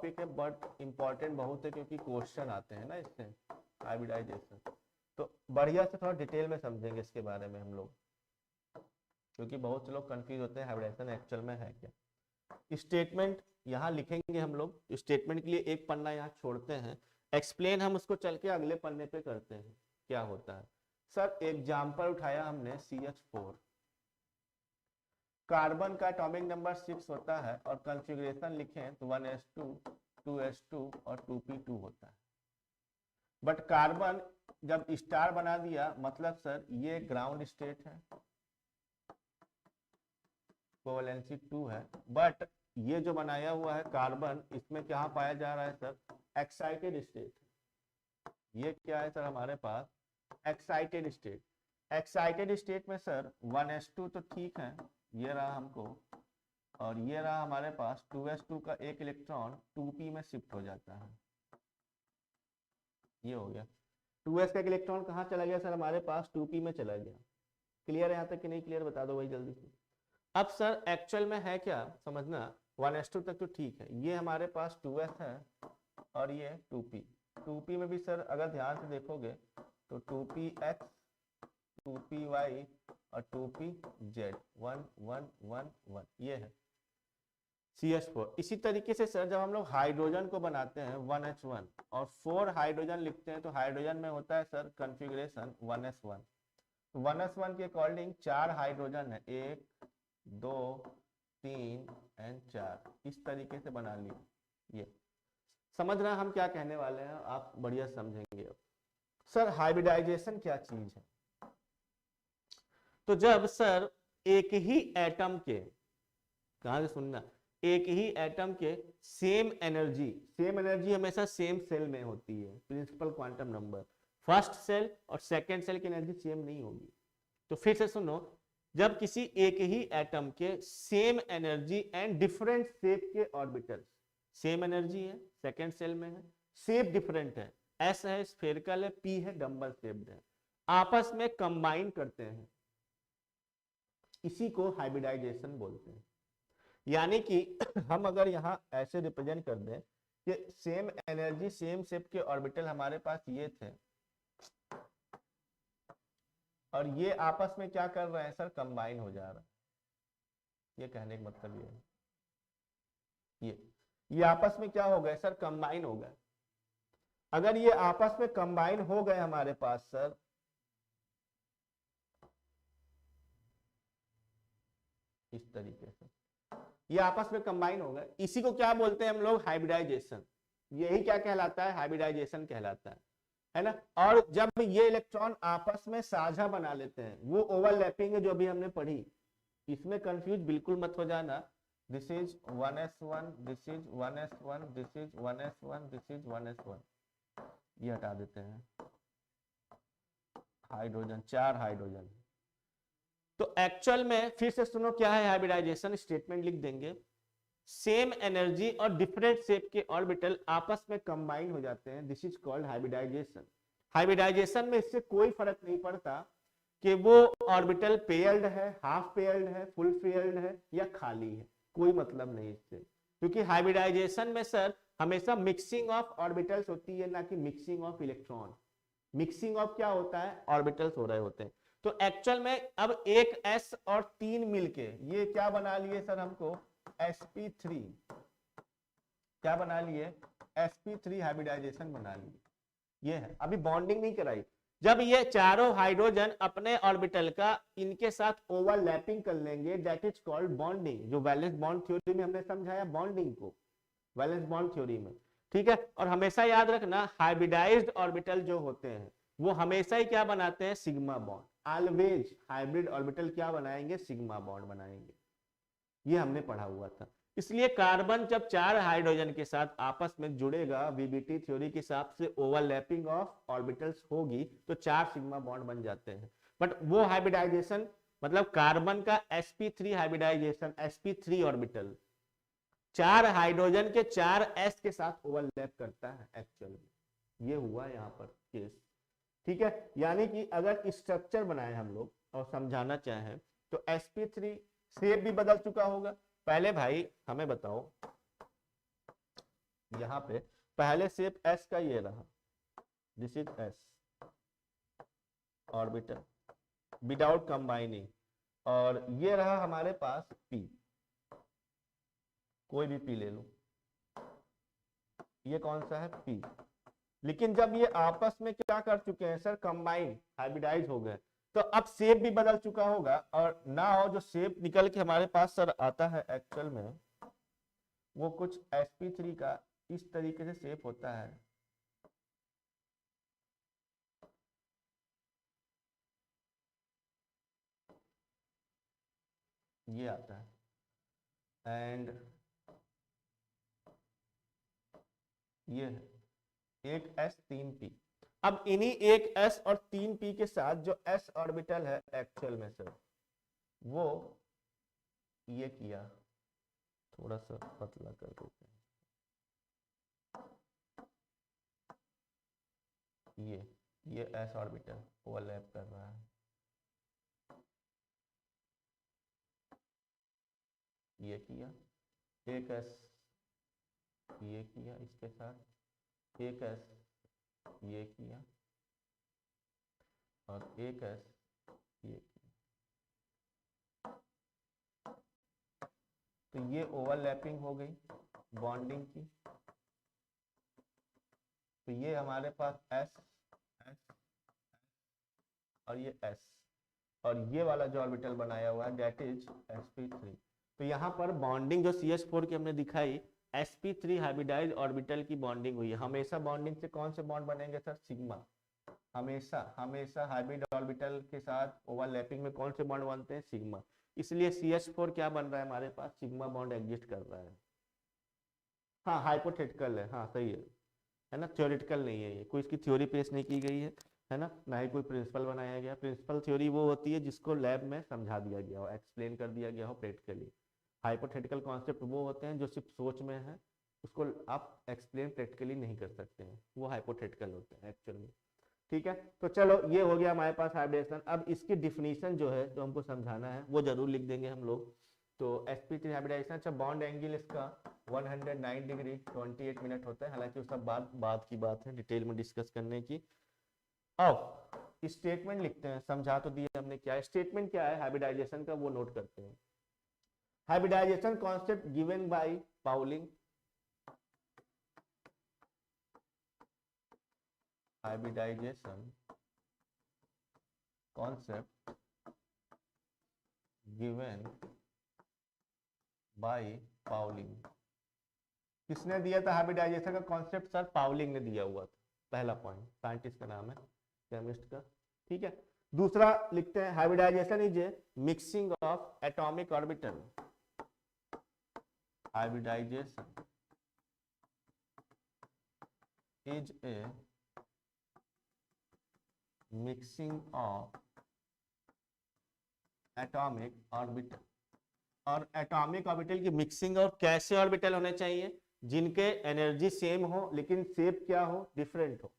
Topic है but important बहुत है क्योंकि क्वेश्चन आते हैं ना इससे, हाइब्रिडाइजेशन। तो बढ़िया से थोड़ा डिटेल में समझेंगे इसके बारे में हम लोग, क्योंकि बहुत से लोग कंफ्यूज होते हैं हाइब्रिडाइजेशन एक्चुअल में है क्या। स्टेटमेंट यहाँ लिखेंगे हम लोग, स्टेटमेंट के लिए एक पन्ना यहाँ छोड़ते हैं, एक्सप्लेन हम उसको चल के अगले पन्ने पे करते हैं क्या होता है। सर एग्जाम्पल उठाया हमने CH4, कार्बन का एटॉमिक नंबर 6 होता है और कॉन्फ़िगरेशन लिखें तो 1s2 2s2 और 2p2 होता है। बट कार्बन जब स्टार बना दिया मतलब सर ये ग्राउंड स्टेट है, कोवैलेंसी 2 है, बट ये जो बनाया हुआ है कार्बन इसमें क्या पाया जा रहा है सर, एक्साइटेड स्टेट। ये क्या है सर हमारे पास, एक्साइटेड स्टेट। एक्साइटेड स्टेट में सर 1s2 तो ठीक है, ये रहा हमको, और ये रहा हमारे पास 2s2 का एक इलेक्ट्रॉन 2p में शिफ्ट हो जाता है, ये हो गया। 2s का एक इलेक्ट्रॉन कहाँ चला गया सर, हमारे पास 2p में चला गया। क्लियर है यहाँ तक कि नहीं क्लियर, बता दो भाई जल्दी से। अब सर एक्चुअल में है क्या समझना, 1s2 तक तो ठीक है, ये हमारे पास 2s है और ये 2p। 2p में भी सर अगर ध्यान से देखोगे तो 2px 2py और 2pz 1 1 1 1 ये है CH4। इसी तरीके से सर जब हम लोग हाइड्रोजन को बनाते हैं 1h1 और 4 हाइड्रोजन लिखते हैं तो हाइड्रोजन में होता है सर कॉन्फ़िगरेशन 1s1। 1s1 के अकॉर्डिंग 4 हाइड्रोजन है, 1 2 3 एंड 4, इस तरीके से बना लिए। ये समझ रहे हैं हम क्या कहने वाले हैं, आप बढ़िया समझेंगे। अब सर हाइब्रिडाइजेशन क्या चीज है, तो जब सर एक ही एटम के, कहां से सुनना, एक ही एटम के सेम एनर्जी हमेशा सेम सेल में होती है, principal quantum number, first shell और सेकंड सेल की एनर्जी सेम नहीं होगी। तो फिर से सुनो, जब किसी एक ही एटम के same energy and different shape के ऑर्बिटल, सेम एनर्जी है सेकंड सेल में है, शेप डिफरेंट है, एस है स्फेरिकल है, पी है डम्बल शेप्ड है, आपस में कंबाइन करते हैं, इसी को हाइब्रिडाइजेशन बोलते हैं। यानी कि हम अगर यहां ऐसे रिप्रेजेंट कर दें कि सेम एनर्जी सेम शेप के ऑर्बिटल हमारे पास ये थे और ये आपस में क्या कर रहे हैं सर, कंबाइन हो जा रहा है। ये कहने का मतलब ये है, ये आपस में क्या हो गए सर, कंबाइन हो गए। अगर ये आपस में कंबाइन हो गए हमारे पास सर, इस तरीके से ये आपस में कंबाइन हो गए, इसी को क्या बोलते हैं हम लोग, हाइब्रिडाइजेशन। यही क्या कहलाता है, हाइब्रिडाइजेशन कहलाता है ना। और जब ये इलेक्ट्रॉन आपस में साझा बना लेते हैं, वो ओवरलैपिंग है जो भी हमने पढ़ी, इसमें कंफ्यूज बिल्कुल मत हो जाना। This is 1s1, this is 1s1, this is 1s1, this is 1s1, ये हटा देते हैं। Hydrogen 4 hydrogen. तो एक्चुअल में फिर से सुनो क्या है हाइब्रिडाइजेशन, स्टेटमेंट लिख देंगे, सेम एनर्जी और डिफरेंट शेप के ऑर्बिटल आपस में कंबाइन हो जाते हैं, this is called hybridisation. Hybridisation में इससे कोई फर्क नहीं पड़ता कि वो ऑर्बिटल पेयर्ड है, हाफ पेयर्ड है, फुल पेयर्ड है या खाली है, कोई मतलब नहीं इससे, क्योंकि हाइब्रिडाइजेशन में सर हमेशा मिक्सिंग ऑफ ऑर्बिटल्स होती है, ना कि mixing of electron. Mixing of क्या होता है, ऑर्बिटल्स हो रहे होते हैं। तो एक्चुअल में अब एक s और 3 मिलके ये क्या बना लिए सर, हमको sp3, क्या बना लिए, sp3 हाइब्रिडाइजेशन बना लिए। ये है, अभी बॉन्डिंग नहीं कराई। जब ये चारों हाइड्रोजन अपने ऑर्बिटल का इनके साथ ओवरलैपिंग कर लेंगे, दैट इज कॉल्ड बॉन्डिंग, जो वैलेंस बॉन्ड थ्योरी में हमने समझाया बॉन्डिंग को, वैलेंस बॉन्ड थ्योरी में, ठीक है। और हमेशा याद रखना हाइब्रिडाइज्ड ऑर्बिटल जो होते हैं वो हमेशा ही क्या बनाते हैं, sigma bond. Always hybrid orbital क्या बनाएंगे, सिग्मा बॉन्ड बनाएंगे, ये हमने पढ़ा हुआ था। इसलिए कार्बन जब 4 हाइड्रोजन के साथ आपस में जुड़ेगा, वीबीटी थ्योरी के हिसाब से ओवरलैपिंग ऑफ ऑर्बिटल्स होगी तो 4 सिग्मा बॉन्ड बन जाते हैं। बट वो हाइब्रिडाइजेशन मतलब कार्बन का sp3 hybridisation, sp3 orbital 4 hydrogen के 4 s के साथ ओवरलैप करता है एक्चुअल में। ये हुआ यहाँ पर केस, ठीक है। यानी कि अगर स्ट्रक्चर बनाए हम लोग और समझाना चाहें तो sp3 शेप भी बदल चुका होगा। पहले भाई हमें बताओ, यहाँ पे पहले शेप s का ये रहा, this is s orbital without combining, और ये रहा हमारे पास p, कोई भी p ले लो, ये कौन सा है p। लेकिन जब ये आपस में क्या कर चुके हैं सर, कंबाइन हाइब्रिडाइज हो गए, तो अब शेप भी बदल चुका होगा, और ना हो जो शेप निकल के हमारे पास सर आता है एक्चुअल में वो कुछ sp3 का इस तरीके से शेप होता है। ये आता है एंड ये है एक s 3p। अब इन्हीं एक s और 3p के साथ जो s ऑर्बिटल है एक्चुअल में सर वो ये किया, थोड़ा सा पतला कर देते हैं, ये s ऑर्बिटल ओवरलैप कर रहा है, ये किया एक s, ये किया इसके साथ एक s, ये किया और एक s, ये किया, तो ये ओवरलैपिंग हो गई बॉन्डिंग की। तो ये हमारे पास s s और ये s, और ये वाला जो ऑर्बिटल बनाया हुआ है दैट इज sp3। तो यहाँ पर बॉन्डिंग जो CH4 की हमने दिखाई sp3 हाइब्रिडाइज ऑर्बिटल की बॉन्डिंग हुई है। हमेशा बॉन्डिंग से कौन से बॉन्ड बनेंगे सर, सिग्मा। हमेशा हाइब्रिड ऑर्बिटल के साथ ओवरलैपिंग में कौन से बॉन्ड बनते हैं, सिग्मा। इसलिए CH4 क्या बन रहा है हमारे पास, सिग्मा बॉन्ड एग्जिस्ट कर रहा है। हाँ हाइपोथेटिकल है, हाँ सही है ना, थ्योरेटिकल नहीं है, ये कोई इसकी थ्योरी पेश नहीं की गई है ना, ना ही कोई प्रिंसिपल बनाया गया। प्रिंसिपल थ्योरी वो होती है जिसको लैब में समझा दिया गया हो, एक्सप्लेन कर दिया गया हो प्रैक्टिकली। हाइपोथेटिकल कॉन्सेप्ट वो होते हैं जो सिर्फ सोच में है, उसको आप एक्सप्लेन प्रैक्टिकली नहीं कर सकते हैं, वो हाइपोथेटिकल होते हैं एक्चुअल में। ठीक है, तो चलो ये हो गया हमारे पास हाइब्रिडेशन। अब इसकी डिफिनीशन जो है जो हमको समझाना है वो जरूर लिख देंगे हम लोग। तो sp3 हाइब्रिडाइजेशन, अच्छा बॉन्ड एंगल इसका 109 डिग्री 28 मिनट होता है, हालांकि उसका बाद की बात है डिटेल में डिस्कस करने की। अब स्टेटमेंट लिखते हैं, समझा तो दिया हमने क्या स्टेटमेंट क्या है हाइब्रिडाइजेशन का, वो नोट करते हैं। Hybridisation concept given by Pauling, hybridization concept given by Pauling. किसने दिया था हाइब्रिडाइजेशन का कॉन्सेप्ट सर, पाउलिंग ने दिया हुआ था। पहला पॉइंट, साइंटिस्ट का नाम है, केमिस्ट का। ठीक है, दूसरा लिखते हैं hybridization is a mixing of atomic orbital, hybridization is a mixing of atomic orbital, और एटॉमिक ऑर्बिटल की मिक्सिंग, और कैसे ऑर्बिटल होने चाहिए, जिनके एनर्जी सेम हो लेकिन शेप क्या हो, डिफरेंट हो,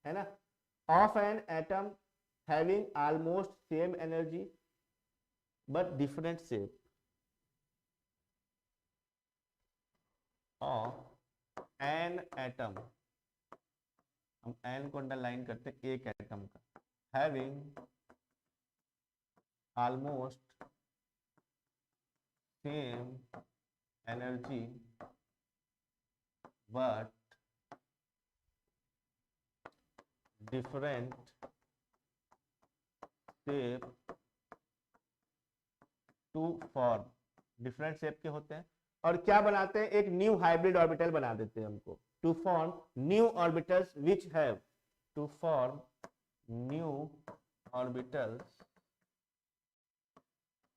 है ना। Of an atom having almost same energy but different shape, of an atom, हम एन को अंडरलाइन करते हैं, एक एटम का, having almost same energy but different shape to form, different shape के होते हैं, और क्या बनाते हैं, एक न्यू हाइब्रिड ऑर्बिटल बना देते हैं हमको, to form new orbitals which have, to form new orbitals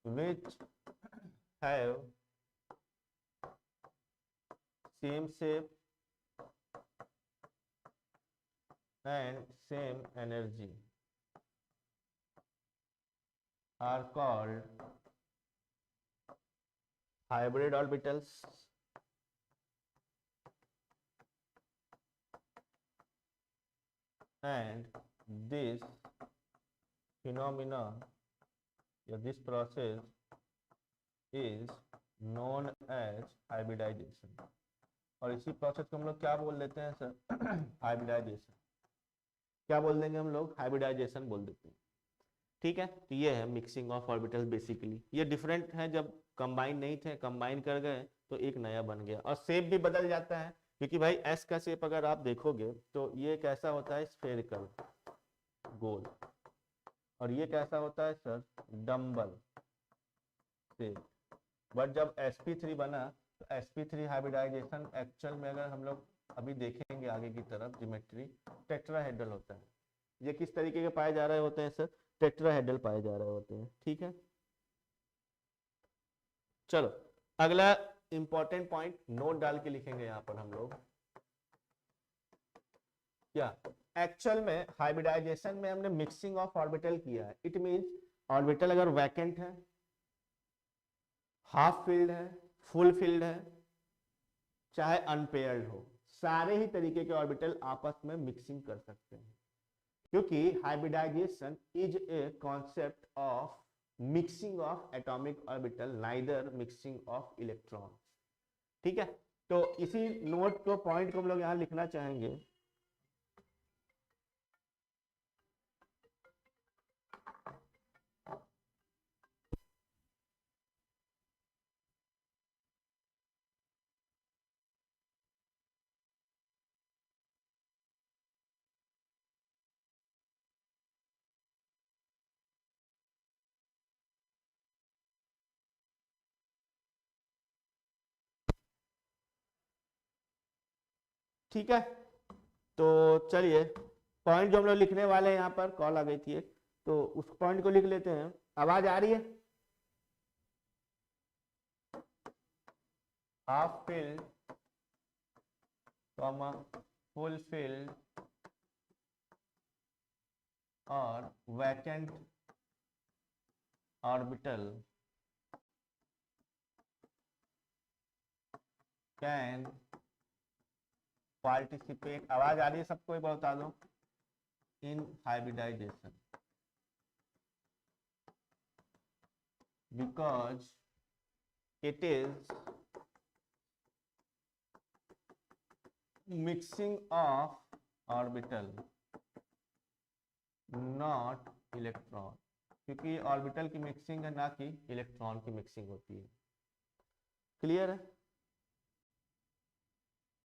which have same shape and same energy are called hybrid orbitals, and this phenomenon, this process is known as hybridization, और इसी process को हम लोग क्या बोल देते हैं sir? Hybridisation. क्या बोल देंगे हम लोग? हाइब्रिडाइजेशन बोल देते हैं। ठीक है, तो ये है मिक्सिंग ऑफ ऑर्बिटल बेसिकली। ये डिफरेंट है, जब कंबाइन नहीं थे, कंबाइन कर गए तो एक नया बन गया, और शेप भी बदल जाता है, क्योंकि भाई एस का शेप अगर आप देखोगे तो ये कैसा होता है? स्फेरिकल, गोल। और ये कैसा होता है सर? Dumbbell shape. बट जब sp3 बना तो sp3 हाइब्रिडाइजेशन एक्चुअल में अगर हम लोग अभी देखेंगे आगे की तरफ ज्योमेट्री, टेट्राहेड्रल होता है। ये किस तरीके के पाए जा रहे होते हैं सर? टेट्राहेड्रल पाए जा रहे होते हैं। ठीक है, चलो अगला इंपॉर्टेंट पॉइंट नोट डाल के लिखेंगे यहाँ पर हम लोग। क्या एक्चुअल में हाइब्रिडाइजेशन में हमने मिक्सिंग ऑफ ऑर्बिटल किया है। इट मींस ऑर्बिटल अगर वैकेंट है, हाफ फील्ड है, फुल फील्ड है, चाहे अनपेयर्ड हो, सारे ही तरीके के ऑर्बिटल आपस में मिक्सिंग कर सकते हैं, क्योंकि hybridization is a concept of mixing of atomic orbital, neither mixing of electron. ठीक है, तो इसी नोट को, पॉइंट को हम लोग यहां लिखना चाहेंगे। ठीक है, तो चलिए पॉइंट जो हम लोग लिखने वाले हैं, यहाँ पर कॉल आ गई थी एक, तो उस पॉइंट को लिख लेते हैं। आवाज आ रही है? Half filled comma full filled और वैकेंट ऑर्बिटल कैन पार्टिसिपेट, आवाज आ रही है सबको? एक बार बता दो। In hybridization because it is mixing of orbital not electron, क्योंकि ऑर्बिटल की मिक्सिंग है, ना कि इलेक्ट्रॉन की मिक्सिंग होती है। क्लियर है?